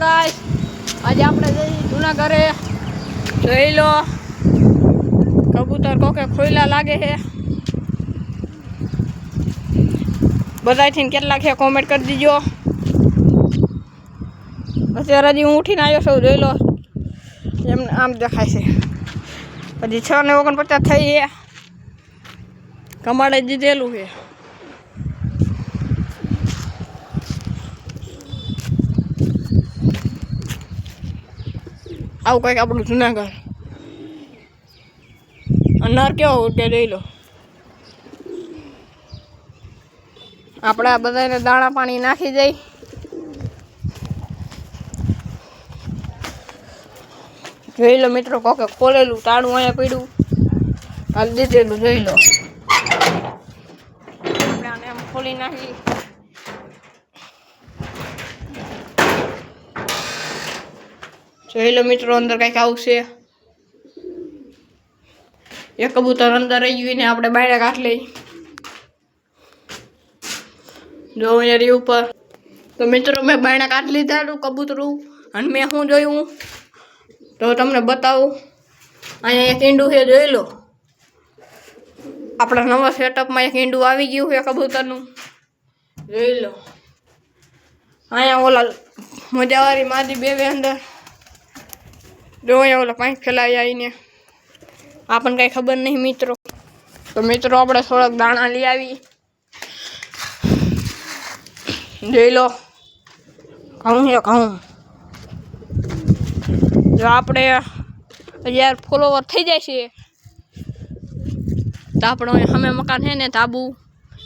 Guys, આજે આપણે જઈ જૂના ઘરે જોઈ લો કબૂતર કોકે ખોયલા લાગે છે. બધાથી કેટલા છે કોમેન્ટ કરી દીજો. અત્યારે હજી હું ઉઠીને આવ્યો છું, જોઈ લો એમને આમ દેખાય છે. હજી 6:49 થઈ છે, કમાડે દીધેલું છે. આવું કંઈક આપણું જૂનાગઢ. નર કેવો ઉઠે જોઈ લો. આપણે આ બધાને દાણા પાણી નાખી દઈ. જોઈ લો મિત્રો, કોકે ખોલેલું તાળું અહીંયા પડ્યું, હાલ દીધેલું જોઈ લો. આપણે આને એમ ખોલી નાખી. જોઈ લો મિત્રો, અંદર કંઈક આવશે. એક કબૂતર અંદર રહી ગયું ને આપણે બહાર કાઢ લઈ. જો અહીંયા ઉપર તો મિત્રો મેં બહાર કાઢી લીધા કબૂતરું, અને મેં શું જોયું તો તમને બતાવું. અહીંયા એક ઈંડું છે, જોઈ લો. આપણા નવા સેટઅપમાં એક ઈંડું આવી ગયું છે કબૂતરનું, જોઈ લો. અહીંયા ઓલા મજાવાળી માદી બે અંદર. જો અહીંયા ઓલા પાંચ ફેલાઈ આવીને આપણને કાંઈ ખબર નહીં મિત્રો. તો મિત્રો આપણે થોડાક દાણા લઈ આવી. જોઈ લો ઘઉં છે, ઘઉં. જો આપણે 1000 ફોલોવર થઈ જાય છે તો આપણો સામે મકાન છે ને તાબુ,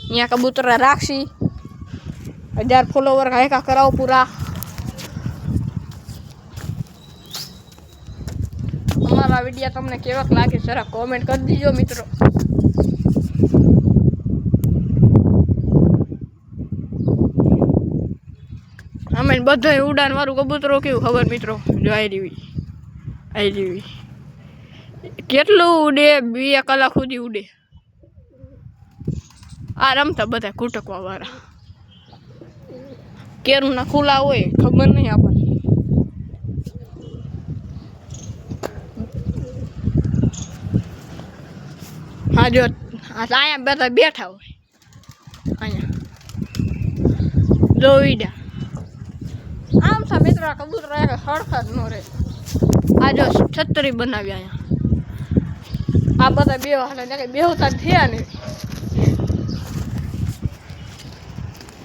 અહીંયા કબૂતર રાખશી. 1000 ફોલોવર કાંઈ કરાવો પૂરા. અમારા વિડીયો તમને કેવાક લાગે જરા કોમેન્ટ કરી દીજો મિત્રો. અમે બધા ઉડાન વાળું કબૂતરો કેવું ખબર મિત્રો, જો આવી રીવી કેટલું ઉડે, 2 કલાક સુધી ઉડે. આ રમતા બધા કુટકવા વાળા, કેરું ના ખુલ્લા હોય ખબર નહીં આપણને. હા જો અહીંયા બધા બેઠા હોય, અહીંયા જોઈડા આમ થા મિત્રો. કબૂતર હળખા જ ન રહે. આ જો છત્રી બનાવી અહીંયા. આ બધા બેહતા થયા ને.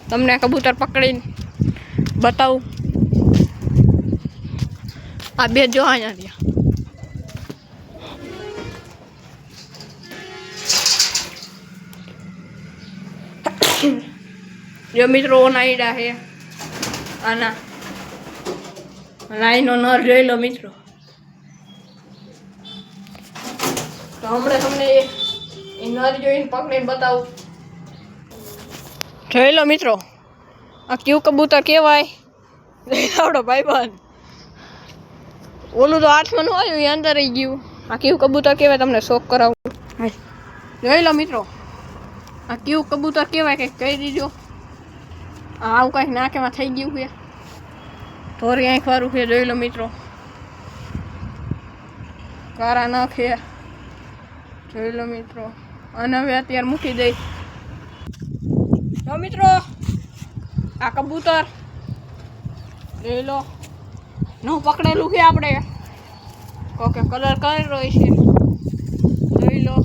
તમને કબૂતર પકડીને બતાવું. આ બે જો અહીંયા થયા. જો મિત્રો નાઈડા છે આના લાઈનો નર જોઈ લો મિત્રો. તો હમણાં તમને એ નર જોઈને પકડીને બતાવું. જોઈ લો મિત્રો, આ ક્યુ કબૂતર કહેવાય. આવડો ભાઈબંધ ઓલું તો હાથમાં ન આવ્યું, એ અંદર રહી ગયું. આ ક્યુ કબૂતર કહેવાય, તમને શોખ કરાવું. જોઈ લો મિત્રો, આ ક્યુ કબૂતર કહેવાય, કંઈક કહી દીજો. આવું કંઈક નાકેમાં થઈ ગયું છે, થોડી આંખ વાળું છે. જોઈ લો મિત્રો, કારા નખ છે. જોઈ લો મિત્રો, અને હવે અત્યારે મૂકી દઈ. જો મિત્રો આ કબૂતર જોઈ લો, નું પકડેલું છે આપણે. કોકે કલર કરેલો છે, જોઈ લો.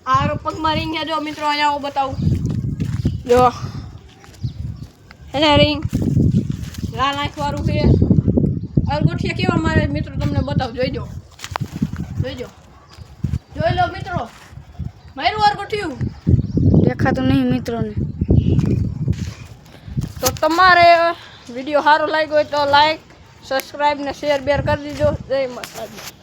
આ પગમાં રીંગ છે. જો મિત્રો અહીંયા આવું બતાવું. જો એને રીંગ લાલ આંખ વાળું છે. અરગોઠિયા કેવા મારે મિત્રો તમને બતાવું. જોઈજો જોઈ લો મિત્રો, મારું અરગોઠિયું દેખાતું નહીં મિત્રોને. તો તમારે વિડીયો સારો લાગ્યો હોય તો લાઈક, સબસ્ક્રાઈબ ને શેર કરી દીજો. જય માતાજી.